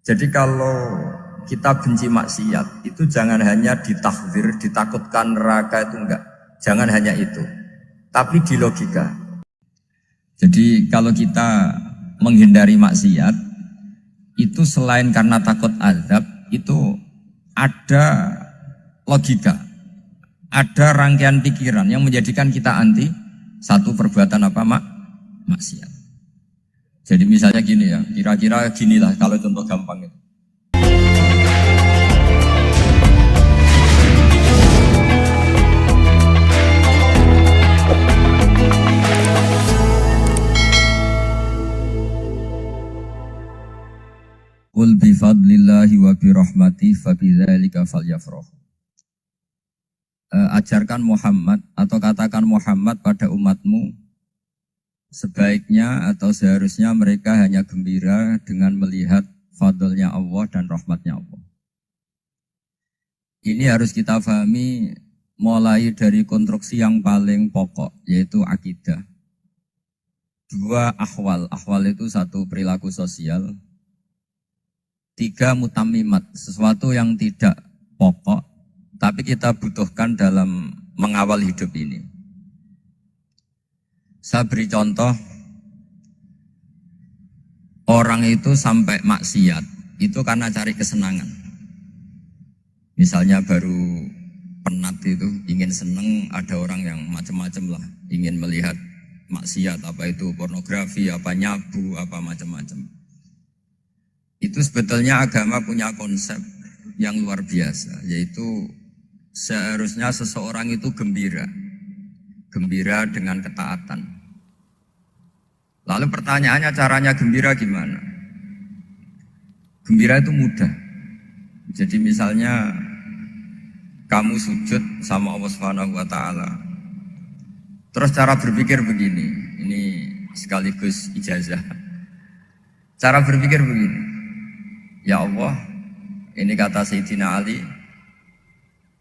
Jadi kalau kita benci maksiat, itu jangan hanya ditahdzir, ditakutkan neraka itu enggak. Jangan hanya itu. Tapi di logika. Jadi kalau kita menghindari maksiat, itu selain karena takut azab, itu ada logika. Ada rangkaian pikiran yang menjadikan kita anti satu perbuatan apa maksiat. Jadi misalnya gini ya, kira-kira ginilah kalau contoh gampang itu. Qul bifadlillahi wa birahmati fabidzalika falyafrahu. Ajarkan Muhammad atau katakan Muhammad pada umatmu, sebaiknya atau seharusnya mereka hanya gembira dengan melihat fadlnya Allah dan rahmatnya Allah. Ini harus kita pahami mulai dari konstruksi yang paling pokok, yaitu akidah. Dua ahwal, ahwal itu satu perilaku sosial. Tiga mutammimat, sesuatu yang tidak pokok, tapi kita butuhkan dalam mengawal hidup ini. Saya beri contoh, orang itu sampai maksiat, itu karena cari kesenangan. Misalnya baru penat itu, ingin seneng, ada orang yang macam-macam lah, ingin melihat maksiat, apa itu pornografi, apa nyabu, apa macam-macam. Itu sebetulnya agama punya konsep yang luar biasa, yaitu seharusnya seseorang itu gembira dengan ketaatan. Lalu pertanyaannya caranya gembira gimana? Gembira itu mudah. Jadi misalnya kamu sujud sama Allah Subhanahu wa taala. Terus cara berpikir begini, ini sekaligus ijazah. Cara berpikir begini. Ya Allah, ini kata Sayyidina Ali,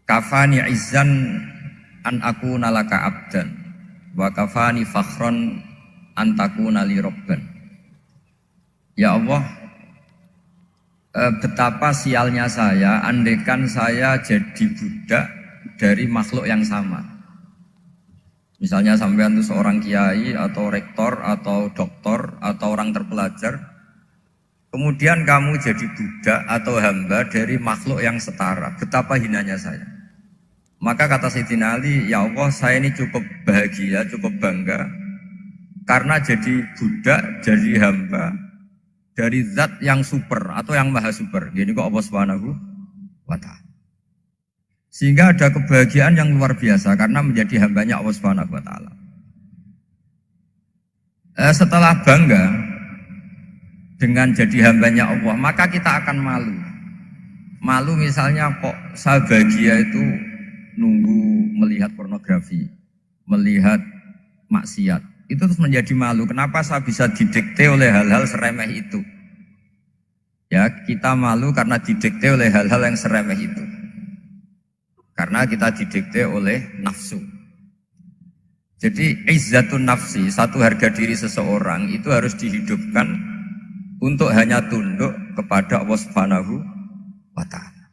kafani izzan an akuna laka abdan wa kafani fakhron an takuna li robban. Ya Allah, betapa sialnya saya andaikan saya jadi budak dari makhluk yang sama. Misalnya sampean itu seorang kiai atau rektor atau doktor atau orang terpelajar, kemudian kamu jadi budak atau hamba dari makhluk yang setara. Betapa hinanya saya. Maka kata Sayyidina Ali, ya Allah, saya ini cukup bahagia, cukup bangga karena jadi budak, jadi hamba dari zat yang super atau yang maha super. Jadi kok Allah Subhanahu wa ta'ala. Sehingga ada kebahagiaan yang luar biasa karena menjadi hambanya Allah Subhanahu wa ta'ala. Setelah bangga dengan jadi hambanya Allah, maka kita akan malu. Malu misalnya kok saya bahagia itu nunggu melihat pornografi, melihat maksiat. Itu terus menjadi malu. Kenapa saya bisa didikte oleh hal-hal seremeh itu? Ya, kita malu karena didikte oleh hal-hal yang seremeh itu. Karena kita didikte oleh nafsu. Jadi izzatun nafsi, satu harga diri seseorang itu harus dihidupkan untuk hanya tunduk kepada Allah Subhanahu wa ta'ala.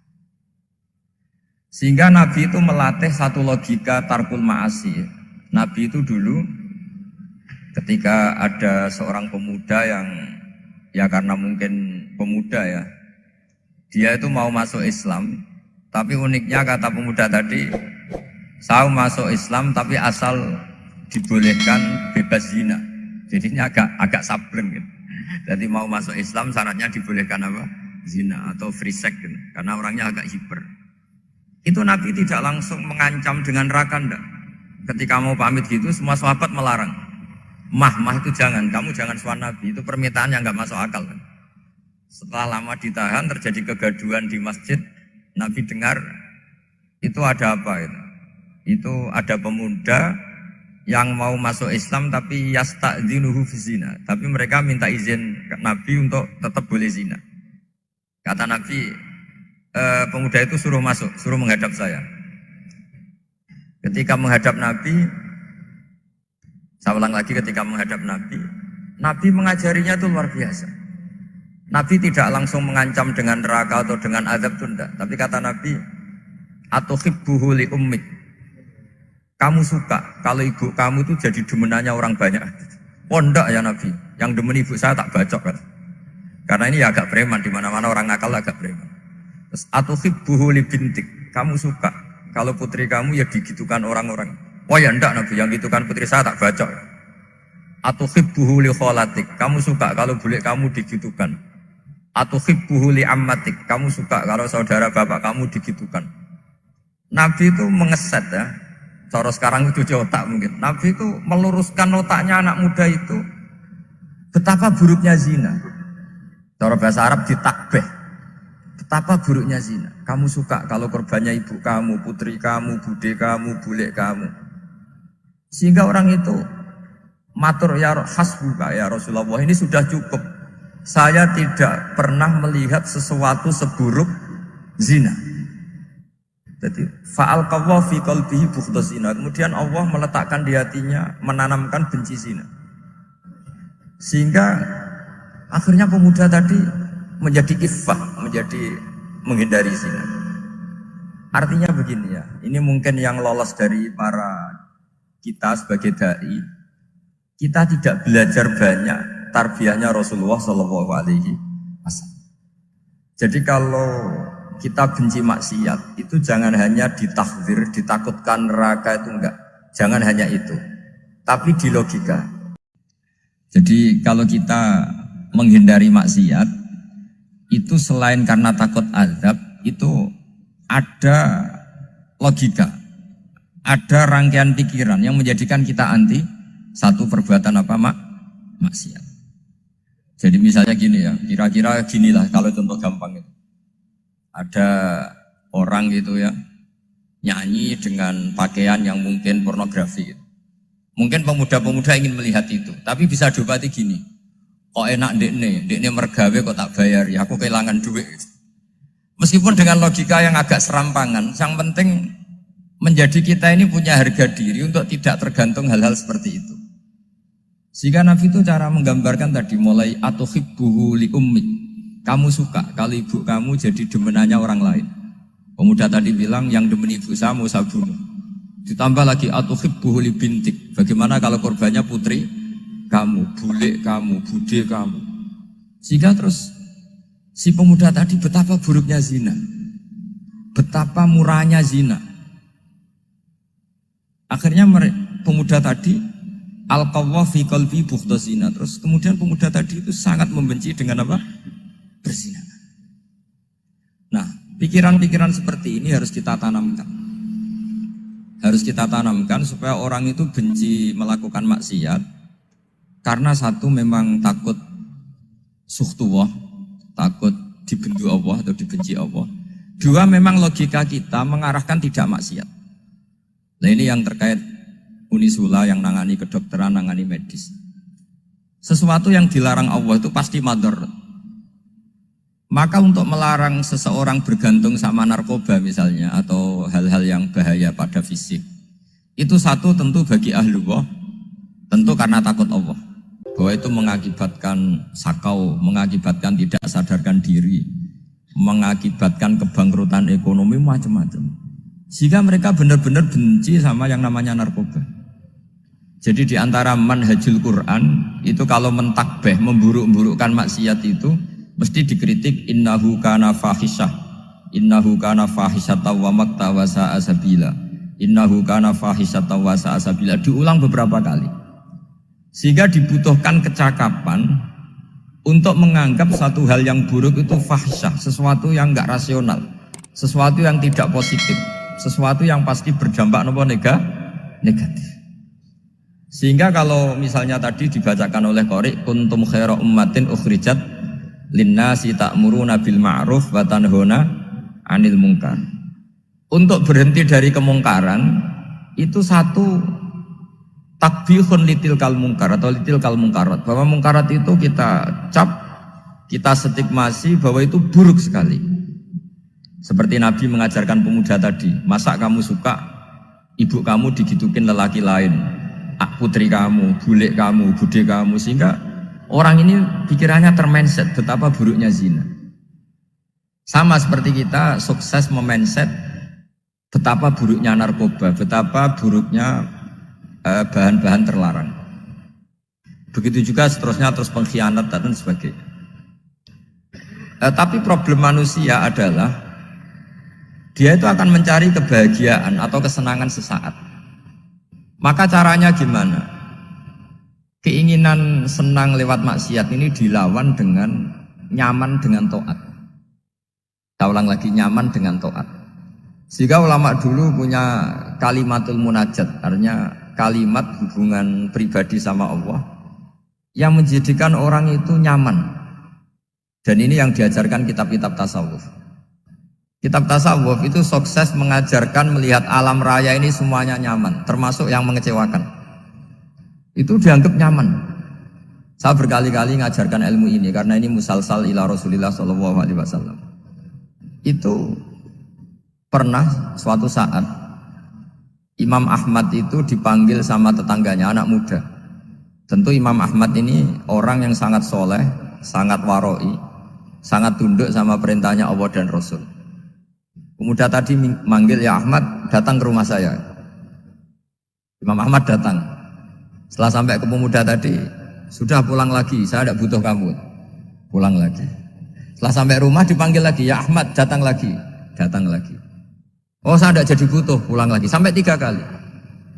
Sehingga Nabi itu melatih satu logika tarkul ma'asi. Nabi itu dulu ketika ada seorang pemuda yang ya karena mungkin pemuda ya, dia itu mau masuk Islam, tapi uniknya kata pemuda tadi, saya masuk Islam tapi asal dibolehkan bebas zina. Jadi ini agak sableng gitu. Jadi mau masuk Islam syaratnya dibolehkan apa? Zina atau free sex gitu. Karena orangnya agak hiper. Itu Nabi tidak langsung mengancam dengan neraka enggak. Ketika mau pamit gitu semua sahabat melarang. Mah itu jangan, kamu jangan suan Nabi. Itu permintaan yang enggak masuk akal kan. Setelah lama ditahan terjadi kegaduhan di masjid, Nabi dengar itu ada apa itu? Itu ada pemuda yang mau masuk Islam tapi yasta'dzinuhu fi zina. Tapi mereka minta izin ke Nabi untuk tetap boleh zina. Kata Nabi, pemuda itu suruh masuk, suruh menghadap saya. Ketika menghadap Nabi, saya ulang lagi, ketika menghadap Nabi, Nabi mengajarinya itu luar biasa. Nabi tidak langsung mengancam dengan neraka atau dengan azab itu enggak. Tapi kata Nabi, atuhibbuhu li ummik. Kamu suka kalau ibu kamu itu jadi demenannya orang banyak. Oh enggak ya Nabi, yang demen ibu saya tak bacok kan. Karena ini ya agak preman, di mana-mana orang nakal agak preman. Terus atuhibbuhu li bintik. Kamu suka kalau putri kamu ya digitukan orang-orang. Oh ya enggak Nabi, yang gitukan putri saya tak bacok. Atuhibbuhu li kholatik. Kamu suka kalau bule kamu digitukan. Atuhibbuhu li ammatik. Kamu suka kalau saudara bapak kamu digitukan. Nabi itu mengeset ya. Cara sekarang itu cuci otak mungkin. Nabi itu meluruskan otaknya anak muda itu betapa buruknya zina. Cara bahasa Arab ditakbih. Betapa buruknya zina. Kamu suka kalau korbannya ibu kamu, putri kamu, bude kamu, bule kamu. Sehingga orang itu matur ya hasbuka ya Rasulullah, ini sudah cukup. Saya tidak pernah melihat sesuatu seburuk zina. Jadi fa'al qawwa fi qalbihi bughda zina. Kemudian Allah meletakkan di hatinya, menanamkan benci zina. Sehingga akhirnya pemuda tadi menjadi iffah, menjadi menghindari zina. Artinya begini ya, ini mungkin yang lolos dari para kita sebagai dai, kita tidak belajar banyak tarbiyahnya Rasulullah Shallallahu Alaihi Wasallam. Jadi kalau kita benci maksiat itu jangan hanya ditahdzir, ditakutkan neraka itu enggak. Jangan hanya itu. Tapi di logika. Jadi kalau kita menghindari maksiat itu selain karena takut azab, itu ada logika. Ada rangkaian pikiran yang menjadikan kita anti satu perbuatan apa maksiat. Jadi misalnya gini ya, kira-kira ginilah kalau contoh gampang itu. Ada orang gitu ya, nyanyi dengan pakaian yang mungkin pornografi gitu. Mungkin pemuda-pemuda ingin melihat itu, tapi bisa diobati gini. Kok enak dekne mergawe kok tak bayar, ya aku kehilangan duit. Meskipun dengan logika yang agak serampangan, yang penting menjadi kita ini punya harga diri untuk tidak tergantung hal-hal seperti itu. Sehingga Nabi itu cara menggambarkan tadi mulai atuhibbuhu li ummik. Kamu suka kalau ibu kamu jadi demenannya orang lain. Pemuda tadi bilang yang demen ibu saya mau saya bunuh. Ditambah lagi atuhibbuhu li bintik. Bagaimana kalau korbannya putri kamu, bule kamu, bude kamu. Sehingga terus si pemuda tadi betapa buruknya zina. Betapa murahnya zina. Akhirnya pemuda tadi al-qawwa fi qalbi bughda zina. Terus kemudian pemuda tadi itu sangat membenci dengan apa? Berzina. Nah, pikiran-pikiran seperti ini harus kita tanamkan. Harus kita tanamkan supaya orang itu benci melakukan maksiat. Karena satu memang takut sukhtuwah, takut dibendu Allah atau dibenci Allah. Dua memang logika kita mengarahkan tidak maksiat. Nah ini yang terkait Unisula yang nangani kedokteran, nangani medis. Sesuatu yang dilarang Allah itu pasti madharat. Maka untuk melarang seseorang bergantung sama narkoba misalnya atau hal-hal yang bahaya pada fisik, itu satu tentu bagi ahlullah, tentu karena takut Allah, bahwa itu mengakibatkan sakau, mengakibatkan tidak sadarkan diri, mengakibatkan kebangkrutan ekonomi macam-macam. Sehingga mereka benar-benar benci sama yang namanya narkoba. Jadi di antara manhajul Quran itu kalau mentakbih, memburuk-burukkan maksiat itu mesti dikritik innahu kana fahisyah, innahu kana fahisyata wa makta wa sa'a sabila, innahu kana fahisyata wa sa'a sabila, diulang beberapa kali. Sehingga dibutuhkan kecakapan untuk menganggap satu hal yang buruk itu fahisyah, sesuatu yang enggak rasional, sesuatu yang tidak positif, sesuatu yang pasti berdampak negatif. Sehingga kalau misalnya tadi dibacakan oleh qari kuntum khaira ummatin ukhrijat linnasi ta'muruna bil ma'ruf wa tanhauna 'anil munkar. Untuk berhenti dari kemungkaran itu satu takbihun litil kal munkar atau litil kal munkarat, bahwa mungkarat itu kita cap, kita stigmasi bahwa itu buruk sekali. Seperti Nabi mengajarkan pemuda tadi, masa kamu suka ibu kamu digitukin lelaki lain, putri kamu, bule kamu, bude kamu, sehingga Orang ini pikirannya termindset betapa buruknya zina. Sama seperti kita sukses memindset betapa buruknya narkoba, betapa buruknya bahan-bahan terlarang. Begitu juga seterusnya, terus pengkhianat dan sebagainya. Tapi problem manusia adalah dia itu akan mencari kebahagiaan atau kesenangan sesaat. Maka caranya gimana? Keinginan senang lewat maksiat ini dilawan dengan nyaman dengan taat. Saya ulang lagi, nyaman dengan taat. Sehingga ulama dulu punya kalimatul munajat, artinya kalimat hubungan pribadi sama Allah yang menjadikan orang itu nyaman. Dan ini yang diajarkan kitab-kitab tasawuf. Kitab tasawuf itu sukses mengajarkan melihat alam raya ini semuanya nyaman, termasuk yang mengecewakan. Itu dianggap nyaman. Saya berkali-kali mengajarkan ilmu ini karena ini musalsal ila Rasulillah SAW. Itu pernah suatu saat Imam Ahmad itu dipanggil sama tetangganya, anak muda. Tentu Imam Ahmad ini orang yang sangat soleh, sangat waroi, sangat tunduk sama perintahnya Allah dan Rasul. Pemuda tadi manggil, ya Ahmad, datang ke rumah saya. Imam Ahmad datang. Setelah sampai ke pemuda tadi, sudah pulang lagi, saya tidak butuh kamu. Pulang lagi. Setelah sampai rumah dipanggil lagi, ya Ahmad, datang lagi. Datang lagi. Oh, saya tidak jadi butuh, pulang lagi. Sampai 3 kali.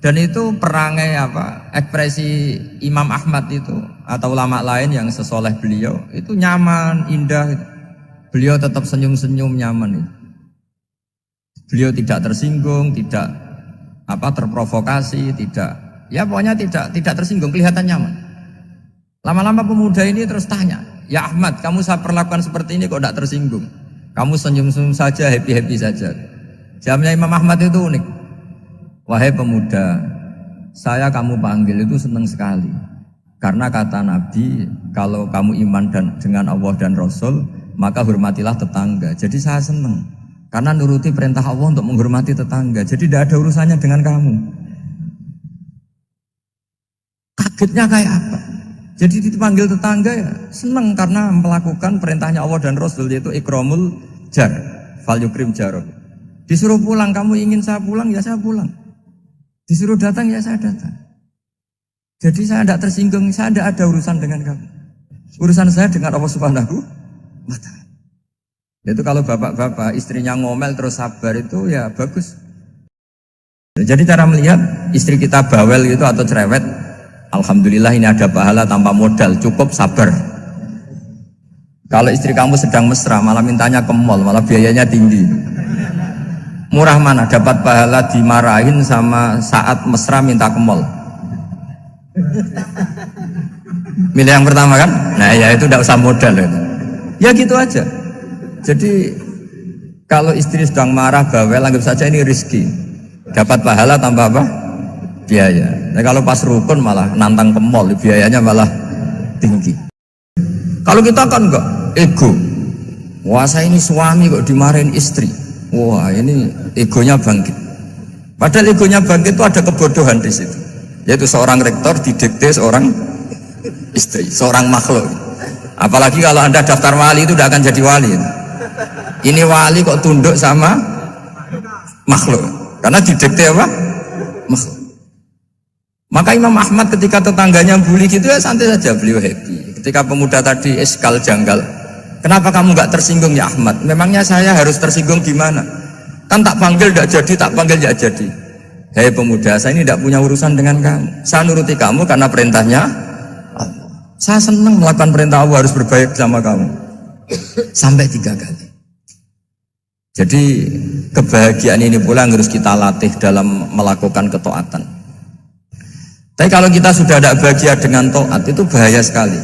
Dan itu perangai ekspresi Imam Ahmad itu atau ulama lain yang sesoleh beliau itu nyaman, indah. Beliau tetap senyum-senyum, nyaman itu. Beliau tidak tersinggung, tidak terprovokasi, pokoknya tidak tersinggung, kelihatan nyaman. Lama-lama pemuda ini terus tanya, ya Ahmad, kamu saya perlakukan seperti ini kok tidak tersinggung? Kamu senyum-senyum saja, happy-happy saja. Jawabnya Imam Ahmad itu unik. Wahai pemuda, saya kamu panggil itu senang sekali. Karena kata Nabi, kalau kamu iman dengan Allah dan Rasul, maka hormatilah tetangga. Jadi saya senang. Karena nuruti perintah Allah untuk menghormati tetangga. Jadi tidak ada urusannya dengan kamu. Kagetnya kayak apa? Jadi dipanggil tetangga ya senang karena melakukan perintahnya Allah dan Rasul, yaitu ikramul jar, fal yukrim jarah. Disuruh pulang, kamu ingin saya pulang, ya saya pulang. Disuruh datang, ya saya datang. Jadi saya tidak tersinggung, saya tidak ada urusan dengan kamu. Urusan saya dengan Allah Subhanahu wa Ta'ala. Itu kalau bapak-bapak istrinya ngomel terus sabar itu ya bagus. Jadi cara melihat istri kita bawel gitu atau cerewet, alhamdulillah ini ada pahala tanpa modal, cukup sabar. Kalau istri kamu sedang mesra malah mintanya ke mall, malah biayanya tinggi. Murah mana dapat pahala dimarahin sama saat mesra minta ke mall? Milih yang pertama kan? Nah ya itu tidak usah modal itu. Ya gitu aja. Jadi kalau istri sedang marah bawel, anggap saja ini rezeki. Dapat pahala tanpa apa? Biaya. Nah, kalau pas rukun malah nantang ke mall, biayanya malah tinggi. Kalau kita kan enggak, ego. Wah saya ini suami kok dimarahin istri. Wah ini egonya bangkit. Padahal egonya bangkit itu ada kebodohan di situ. Yaitu seorang rektor didikte seorang istri, seorang makhluk. Apalagi kalau Anda daftar wali itu tidak akan jadi wali. Ini wali kok tunduk sama makhluk. Karena didikte apa? Makhluk. Maka Imam Ahmad ketika tetangganya bully gitu ya santai saja, beliau happy. Ketika pemuda tadi eskal janggal, kenapa kamu nggak tersinggung ya Ahmad? Memangnya saya harus tersinggung gimana? Kan tak panggil tidak jadi, tak panggil tidak jadi. Hei pemuda, saya ini tidak punya urusan dengan kamu. Saya nuruti kamu karena perintahnya Allah. Saya senang melakukan perintah Allah, harus berbaik sama kamu. Sampai 3 kali. Jadi kebahagiaan ini pula yang harus kita latih dalam melakukan ketaatan. Tapi kalau kita sudah tidak bahagia dengan taat, itu bahaya sekali.